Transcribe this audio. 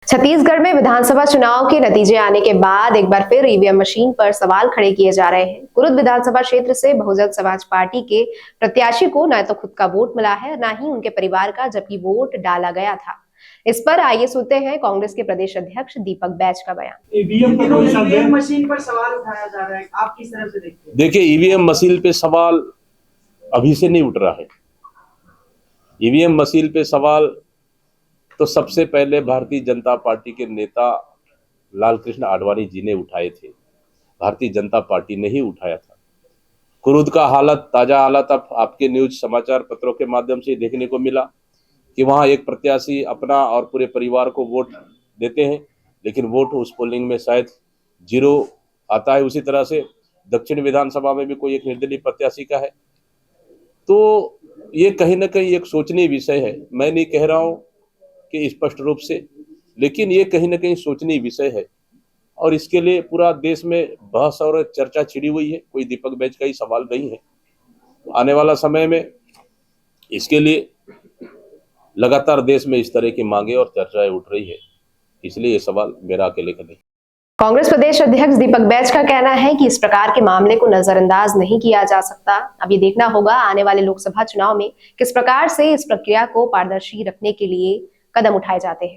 छत्तीसगढ़ में विधानसभा चुनाव के नतीजे आने के बाद एक बार फिर ईवीएम मशीन पर सवाल खड़े किए जा रहे हैं। कुरुद विधानसभा क्षेत्र से बहुजन समाज पार्टी के प्रत्याशी को न तो खुद का वोट मिला है, न ही उनके परिवार का, जबकि वोट डाला गया था। इस पर आइए सुनते हैं कांग्रेस के प्रदेश अध्यक्ष दीपक बैज का बयान। ईवीएम मशीन पर सवाल उठाया जा रहा है, आप किस तरह से देखते हैं? देखिए, ईवीएम मशीन पे सवाल अभी से नहीं उठ रहा है। ईवीएम मशीन पे सवाल तो सबसे पहले भारतीय जनता पार्टी के नेता लालकृष्ण आडवाणी जी ने उठाए थे। भारतीय जनता पार्टी ने ही उठाया था। कुरुद का हालत, ताजा हालत अब आपके न्यूज समाचार पत्रों के माध्यम से देखने को मिला कि वहां एक प्रत्याशी अपना और पूरे परिवार को वोट देते हैं, लेकिन वोट उस पोलिंग में शायद 0 आता है। उसी तरह से दक्षिण विधानसभा में भी कोई एक निर्दलीय प्रत्याशी का है। तो ये कहीं ना कहीं एक सोचनीय विषय है। मैं नहीं कह रहा हूं कि स्पष्ट रूप से, लेकिन ये कहीं ना कहीं सोचनीय विषय है और इसके लिए पूरा देश में बहस और चर्चा छिड़ी हुई है। कोई दीपक बैज का ही सवाल नहीं है। आने वाला समय में इसके लिए लगातार देश में इस तरह की मांगे और चर्चाएं उठ रही है, इसलिए ये सवाल मेरा अकेले का नहीं। कांग्रेस प्रदेश अध्यक्ष दीपक बैज का कहना है कि इस प्रकार के मामले को नजरअंदाज नहीं किया जा सकता। अब ये देखना होगा आने वाले लोकसभा चुनाव में किस प्रकार से इस प्रक्रिया को पारदर्शी रखने के लिए कदम उठाए जाते हैं।